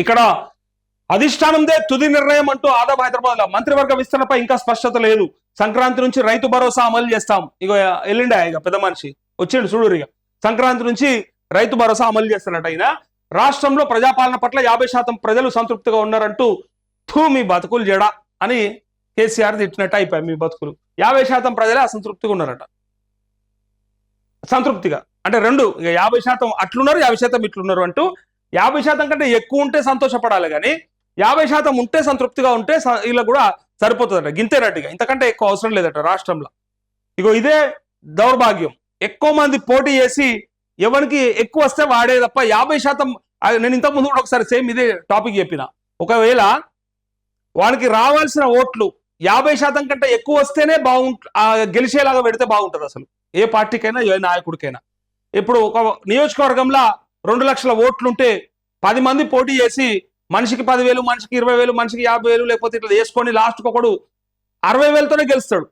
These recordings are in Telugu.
ఇక్కడ అధిష్టానందే తుది నిర్ణయం అంటూ ఆదాబ్ హైదరాబాద్ లో మంత్రివర్గ విస్తరణపై ఇంకా స్పష్టత లేదు. సంక్రాంతి నుంచి రైతు భరోసా అమలు చేస్తాం. ఇక ఎల్లుండే ఇక పెద్ద మనిషి వచ్చిండు చూడు. ఇక సంక్రాంతి నుంచి రైతు భరోసా అమలు చేస్తారట. అయినా రాష్ట్రంలో ప్రజాపాలన పట్ల 50% ప్రజలు సంతృప్తిగా ఉన్నారంటూ మీ బతుకులు జడ అని కేసీఆర్ తిట్టినట్టు అయిపోయాయి. మీ బతుకులు 50% ప్రజలే అసంతృప్తిగా ఉన్నారట. సంతృప్తిగా అంటే రెండు, ఇక 50% అట్లున్నారు, 50% ఇట్లున్నారు అంటూ 50% కంటే ఎక్కువ ఉంటే సంతోషపడాలి, కానీ 50% ఉంటే సంతృప్తిగా ఉంటే ఇలా కూడా సరిపోతుందట. గింతేనట్టుగా ఇంతకంటే ఎక్కువ అవసరం లేదట రాష్ట్రంలో. ఇగో ఇదే దౌర్భాగ్యం. ఎక్కువ మంది పోటీ చేసి ఎవరికి ఎక్కువ వస్తే వాడే తప్ప 50%. నేను ఇంతకుముందు కూడా ఒకసారి సేమ్ ఇదే టాపిక్ చెప్పిన. ఒకవేళ వానికి రావాల్సిన ఓట్లు 50% కంటే ఎక్కువ వస్తేనే గెలిచేలాగా పెడితే బాగుంటుంది అసలు ఏ పార్టీకైనా ఏ నాయకుడికైనా. ఇప్పుడు ఒక నియోజకవర్గంలో 2 లక్షల ఓట్లుంటే 10 మంది పోటీ చేసి మనిషికి 10,000, మనిషికి 20,000, మనిషికి 50,000 లేకపోతే ఇట్లా వేసుకొని లాస్ట్కి ఒకడు 60,000తోనే గెలుస్తాడు.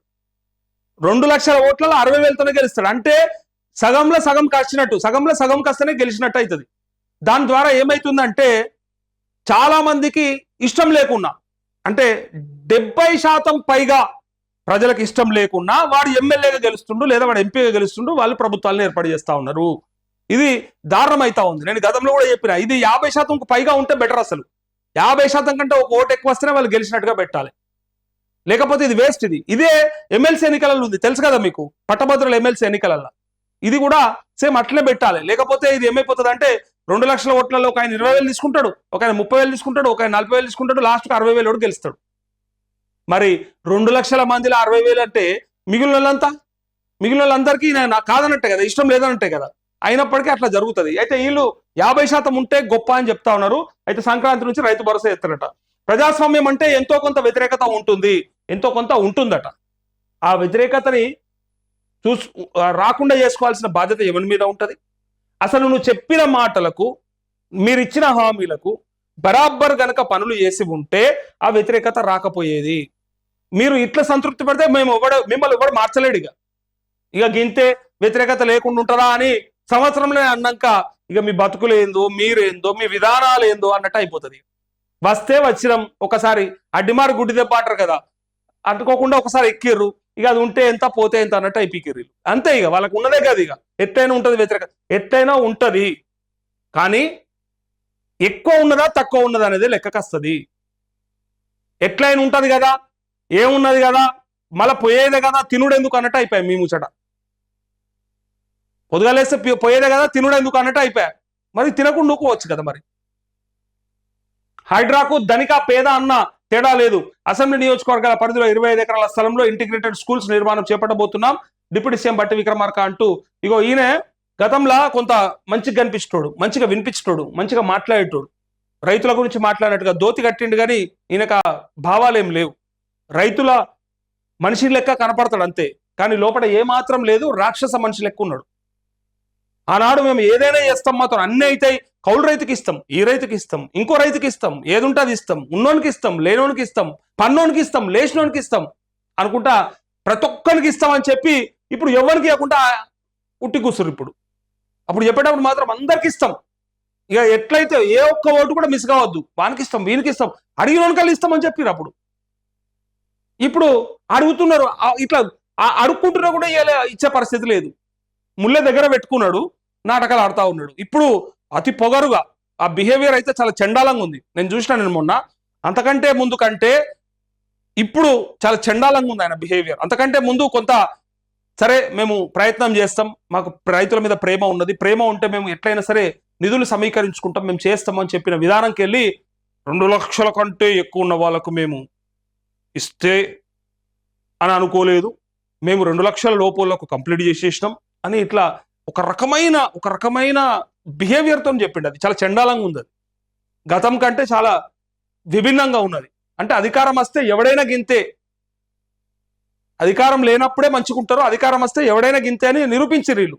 2 లక్షల ఓట్లలో 60,000తోనే గెలుస్తాడు. అంటే సగంలో సగం కచ్చినట్టు, సగంలో సగం కస్తేనే గెలిచినట్టు అవుతుంది. దాని ద్వారా ఏమవుతుందంటే చాలా మందికి ఇష్టం లేకున్నా, అంటే 70% పైగా ప్రజలకు ఇష్టం లేకున్నా వాడు ఎమ్మెల్యేగా గెలుస్తుండు లేదా వాడు ఎంపీగా గెలుస్తుండు, వాళ్ళు ప్రభుత్వాలను ఏర్పాటు చేస్తా ఉన్నారు. ఇది దారుణం అవుతా ఉంది. నేను గతంలో కూడా చెప్పిన, ఇది 50%కు పైగా ఉంటే బెటర్. అసలు 50% కంటే ఒక ఓటు ఎక్కువ వస్తేనే వాళ్ళు గెలిచినట్టుగా పెట్టాలి, లేకపోతే ఇది వేస్ట్. ఇదే ఎమ్మెల్సీ ఎన్నికలలో ఉంది, తెలుసు కదా మీకు, పట్టభద్రుల ఎమ్మెల్సీ ఎన్నికలలో ఇది కూడా సేమ్ అట్లే పెట్టాలి. లేకపోతే ఇది ఏమైపోతుంది అంటే 2 లక్షల ఓట్లలో ఒక ఆయన 20,000 తీసుకుంటాడు, ఒక ఆయన 30,000 తీసుకుంటాడు, ఒక ఆయన 40,000 తీసుకుంటాడు, లాస్ట్కి 60,000 గెలుస్తాడు. మరి 2 లక్షల మందిలో 60,000 అంటే మిగిలిన వాళ్ళందరికీ నాకు కాదన్నట్టే కదా, ఇష్టం లేదన్నట్టే కదా. అయినప్పటికీ అట్లా జరుగుతుంది. అయితే వీళ్ళు 50% ఉంటే గొప్ప అని చెప్తా ఉన్నారు. అయితే సంక్రాంతి నుంచి రైతు భరోసా ఎత్తారట. ప్రజాస్వామ్యం అంటే ఎంతో కొంత వ్యతిరేకత ఉంటుంది, ఎంతో కొంత ఉంటుందట. ఆ వ్యతిరేకతని రాకుండా చేసుకోవాల్సిన బాధ్యత ఎవరి మీద ఉంటుంది? అసలు నువ్వు చెప్పిన మాటలకు, మీరిచ్చిన హామీలకు బరాబర్ గనక పనులు చేసి ఉంటే ఆ వ్యతిరేకత రాకపోయేది. మీరు ఇట్లా సంతృప్తి పడితే మిమ్మల్ని ఎవడు మార్చలేడు. ఇక గింతే వ్యతిరేకత లేకుండా ఉంటారా అని సంవత్సరంలో అన్నాక ఇక మీ బతుకులేందో, మీరేందో, మీ విధానాలు ఏందో అన్నట్టు అయిపోతుంది. వస్తే వచ్చినాం, ఒకసారి అడ్డిమారు గుడ్డి దెబ్బ అంటారు కదా, అంటుకోకుండా ఒకసారి ఎక్కిర్రు, ఇక అది ఉంటే ఎంత పోతే ఎంత అన్నట్టు అయిపోయిర్రు. అంతే, ఇక వాళ్ళకు ఉన్నదే కదా. ఇక ఎట్టయినా ఉంటుంది వ్యతిరేకత, ఎట్టయినా ఉంటుంది. కానీ ఎక్కువ ఉన్నదా తక్కువ ఉన్నదా అనేది లెక్కకు వస్తుంది. ఎట్లయినా ఉంటుంది కదా, ఏమున్నది కదా, మళ్ళీ పోయేదే కదా, తినుడు ఎందుకు అన్నట్టు అయిపోయాయి. మీ ముచ్చట పొద్దుగాలేస్తే పోయేదే కదా, తినుడు ఎందుకు అన్నట్టు అయిపోయాయి. మరి తినకుండా ఊకోవచ్చు కదా. మరి హైడ్రాకు ధనిక పేద అన్న తేడా లేదు. అసెంబ్లీ నియోజకవర్గాల పరిధిలో 25 ఎకరాల స్థలంలో ఇంటిగ్రేటెడ్ స్కూల్స్ నిర్మాణం చేపట్టబోతున్నాం డిప్యూటీ సీఎం బట్టి విక్రమార్క అంటూ. ఇగో ఈయన గతంలో కొంత మంచిగా కనిపించేటోడు, మంచిగా వినిపించేటోడు, మంచిగా మాట్లాడేటోడు, రైతుల గురించి మాట్లాడినట్టుగా దోతి కట్టిండు. కానీ ఈయనకు భావాలు ఏం లేవు. రైతుల మనిషి లెక్క కనపడతాడు అంతే, కానీ లోపల ఏమాత్రం లేదు, రాక్షస మనిషి లెక్క ఉన్నాడు. ఆనాడు మేము ఏదైనా చేస్తాం, మాత్రం అన్నీ అవుతాయి, కౌలు రైతుకి ఇస్తాం, ఈ రైతుకి ఇస్తాం, ఇంకో రైతుకి ఇస్తాం, ఏది ఉంటే అది ఇస్తాం, ఉన్నోనికి ఇస్తాం, లేనోనికి ఇస్తాం, పన్నోనికి ఇస్తాం, లేచినోనికి ఇస్తాం అనుకుంటా ప్రతి ఒక్కరికి ఇస్తామని చెప్పి ఇప్పుడు ఎవరికి ఇవ్వకుండా ఉట్టి కూర్చురు. అప్పుడు చెప్పేటప్పుడు మాత్రం అందరికి ఇస్తాం. ఇక ఎట్లయితే ఏ ఒక్క ఓటు కూడా మిస్ కావద్దు, వానికి ఇస్తాం, వీనికి ఇస్తాం, అడిగినోనికల్లా ఇస్తామని చెప్పారు. ఇప్పుడు అడుగుతున్నారు, ఇట్లా అడుక్కుంటున్నా కూడా ఇచ్చే పరిస్థితి లేదు. ముళ్ళ దగ్గర పెట్టుకున్నాడు, నాటకాలు ఆడుతూ ఉన్నాడు. ఇప్పుడు అతి పొగరుగా ఆ బిహేవియర్ అయితే చాలా చండాలంగా ఉంది. నేను చూసిన, నేను మొన్న, అంతకంటే ముందు కంటే ఇప్పుడు చాలా చండాలంగా ఉంది ఆయన బిహేవియర్. అంతకంటే ముందు కొంత సరే మేము ప్రయత్నం చేస్తాం, మాకు రైతుల మీద ప్రేమ ఉన్నది, ప్రేమ ఉంటే మేము ఎట్లయినా సరే నిధులు సమీకరించుకుంటాం, మేము చేస్తామని చెప్పిన విధానంకి వెళ్ళి 2 లక్షల కంటే ఎక్కువ ఉన్న వాళ్ళకు మేము ఇస్తే అని అనుకోలేదు, మేము 2 లక్షల లోపలకు కంప్లీట్ చేసేసినాం అని ఇట్లా ఒక రకమైన బిహేవియర్తో చెప్పిండు. అది చాలా చండాలంగా ఉంది. అది గతం కంటే చాలా విభిన్నంగా ఉన్నది. అంటే అధికారం వస్తే ఎవడైనా గింతే, అధికారం లేనప్పుడే మంచుకుంటారు, అధికారం వస్తే ఎవడైనా గింతే అని నిరూపించారు వీళ్ళు.